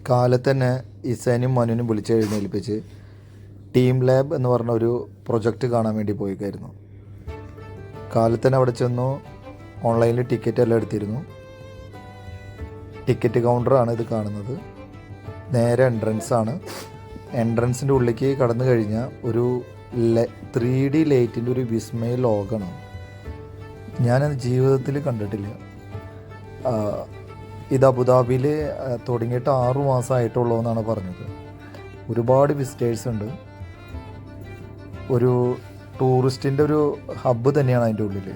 കാലത്ത് തന്നെ ഇസേനും മനുവിനും വിളിച്ചെഴുന്നേൽപ്പിച്ച് team lab എന്ന് പറഞ്ഞ ഒരു പ്രൊജക്റ്റ് കാണാൻ വേണ്ടി പോയിക്കായിരുന്നു. കാലത്ത് തന്നെ അവിടെ ചെന്നു. ഓൺലൈനിൽ ടിക്കറ്റ് എല്ലാം എടുത്തിരുന്നു. ടിക്കറ്റ് കൗണ്ടറാണ് ഇത് കാണുന്നത്. നേരെ എൻട്രൻസാണ്. എൻട്രൻസിൻ്റെ ഉള്ളിലേക്ക് കടന്നു കഴിഞ്ഞാൽ ഒരു 3D ലൈറ്റിൻ്റെ ഒരു വിസ്മയ ലോകമാണ്. ഞാനത് ജീവിതത്തിൽ കണ്ടിട്ടില്ല. ഇത് അബുദാബിയിൽ തുടങ്ങിയിട്ട് 6 മാസമായിട്ടുള്ളൂ എന്നാണ് പറഞ്ഞത്. ഒരുപാട് വിസിറ്റേഴ്സ് ഉണ്ട്. ഒരു ടൂറിസ്റ്റിൻ്റെ ഒരു ഹബ്ബ് തന്നെയാണ് അതിൻ്റെ ഉള്ളിൽ.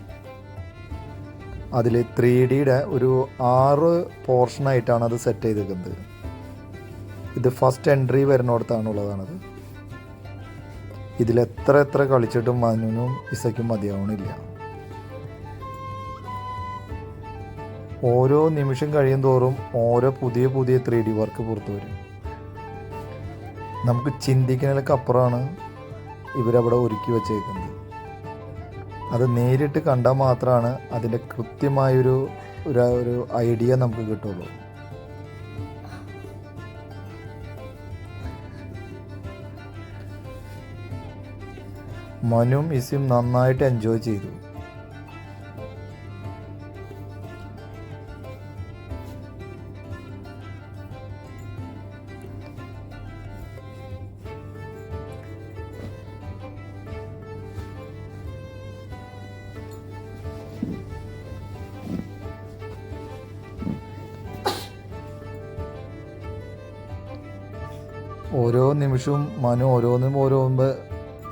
അതിൽ 3Dയുടെ ഒരു 6 പോർഷനായിട്ടാണ് അത് സെറ്റ് ചെയ്തിരിക്കുന്നത്. ഇത് ഫസ്റ്റ് എൻട്രി വരുന്നിടത്താണുള്ളതാണത്. ഇതിലെത്ര കളിച്ചിട്ടും മനുവിനും ഇസയ്ക്കും മതിയാവണില്ല. ഓരോ നിമിഷം കഴിയും തോറും ഓരോ പുതിയ 3D വർക്ക് പുറത്തു വരും. നമുക്ക് ചിന്തിക്കുന്നതിലൊക്കെ അപ്പുറമാണ് ഇവരവിടെ ഒരുക്കി വച്ചേക്കുന്നത്. അത് നേരിട്ട് കണ്ടാൽ മാത്രമാണ് അതിൻ്റെ കൃത്യമായൊരു ഒരു ഐഡിയ നമുക്ക് കിട്ടുള്ളൂ. മനുവും ഇസിയും നന്നായിട്ട് എൻജോയ് ചെയ്തു. ഓരോ നിമിഷവും മനു ഓരോന്ന്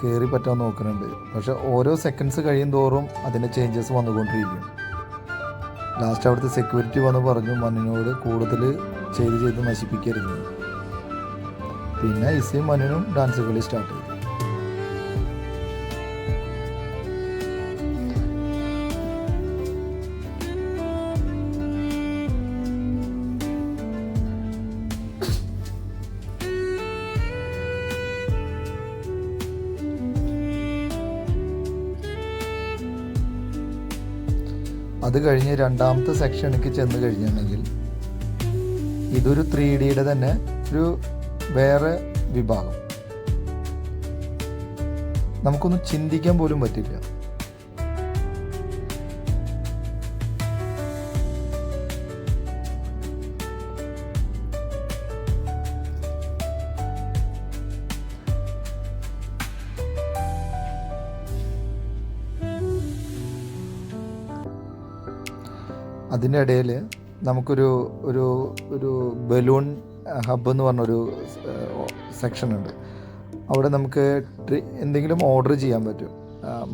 കയറി പറ്റാൻ നോക്കുന്നുണ്ട്. പക്ഷെ ഓരോ സെക്കൻഡ്സ് കഴിയും തോറും അതിൻ്റെ ചേഞ്ചസ് വന്നുകൊണ്ടിരിക്കും. ലാസ്റ്റ് അവിടുത്തെ സെക്യൂരിറ്റി വന്ന് പറഞ്ഞു മനുവിനോട് കൂടുതൽ ചെയ്ത് നശിപ്പിക്കരുത്. പിന്നെ ഇസയും മനുവിനും ഡാൻസ് കളി സ്റ്റാർട്ട് ചെയ്തു. അത് കഴിഞ്ഞ് രണ്ടാമത്തെ സെക്ഷനിലേക്ക് ചെന്ന് കഴിഞ്ഞിട്ടുണ്ടെങ്കിൽ ഇതൊരു 3Dയുടെ തന്നെ ഒരു വേറെ വിഭാഗം. നമുക്കൊന്നും ചിന്തിക്കാൻ പോലും പറ്റില്ല. അതിൻ്റെ ഇടയിൽ നമുക്കൊരു ഒരു ഒരു ബലൂൺ ഹബ്ബ് എന്ന് പറഞ്ഞൊരു സെക്ഷനുണ്ട്. അവിടെ നമുക്ക് എന്തെങ്കിലും ഓർഡർ ചെയ്യാൻ പറ്റും.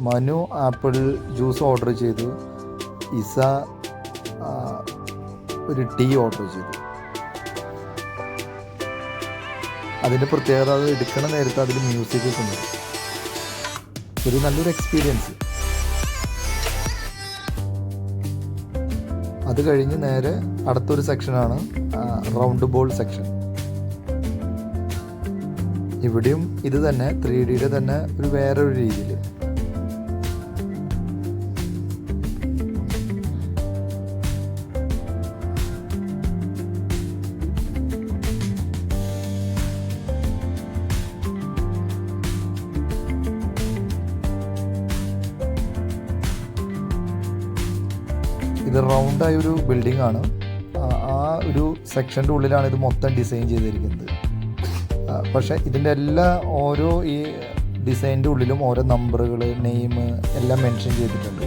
മനു ആപ്പിൾ ജ്യൂസ് ഓർഡർ ചെയ്തു. ഇസ ഒരു ടീ ഓർഡർ ചെയ്തു. അതിൻ്റെ പ്രത്യേകത അത് എടുക്കണ നേരത്തെ അതിൽ മ്യൂസിക് ഒക്കെ ഉണ്ട്. ഒരു നല്ലൊരു എക്സ്പീരിയൻസ്. അത് കഴിഞ്ഞ് നേരെ അടുത്തൊരു സെക്ഷനാണ് റൗണ്ട് ബോൾ സെക്ഷൻ. ഇവിടെയും ഇത് തന്നെ 3Dയുടെ തന്നെ ഒരു വേറൊരു രീതിയിൽ. ഇത് റൗണ്ടായൊരു ബിൽഡിംഗ് ആണ്. ആ ഒരു സെക്ഷൻ്റെ ഉള്ളിലാണ് ഇത് മൊത്തം ഡിസൈൻ ചെയ്തിരിക്കുന്നത്. പക്ഷേ ഇതിൻ്റെ ഓരോ ഈ ഡിസൈനിൻ്റെ ഉള്ളിലും ഓരോ നമ്പറുകൾ, നെയിം എല്ലാം മെൻഷൻ ചെയ്തിട്ടുണ്ട്.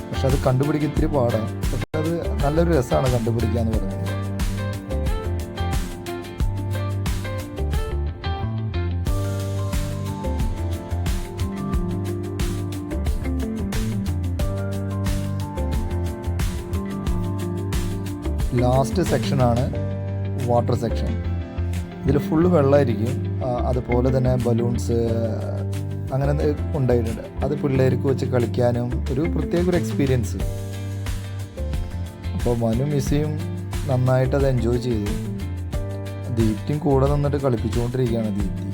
പക്ഷെ അത് കണ്ടുപിടിക്കാൻ ഇത്തിരി പാടാണ്. പക്ഷെ അത് നല്ലൊരു രസമാണ് കണ്ടുപിടിക്കുക എന്ന് പറയുന്നത്. ലാസ്റ്റ് സെക്ഷനാണ് വാട്ടർ സെക്ഷൻ. ഇതിൽ ഫുള്ള് വെള്ളമായിരിക്കും. അതുപോലെ തന്നെ ബലൂൺസ് അങ്ങനെ ഉണ്ടായിട്ടുണ്ട്. അത് പിള്ളേർക്ക് വെച്ച് കളിക്കാനും ഒരു പ്രത്യേക ഒരു എക്സ്പീരിയൻസ്. അപ്പോൾ മനു മിസ്സിയും നന്നായിട്ട് അത് എൻജോയ് ചെയ്തു. ദീപ്തിയും കൂടെ നിന്നിട്ട് കളിപ്പിച്ചുകൊണ്ടിരിക്കുകയാണ്. ദീപ്തി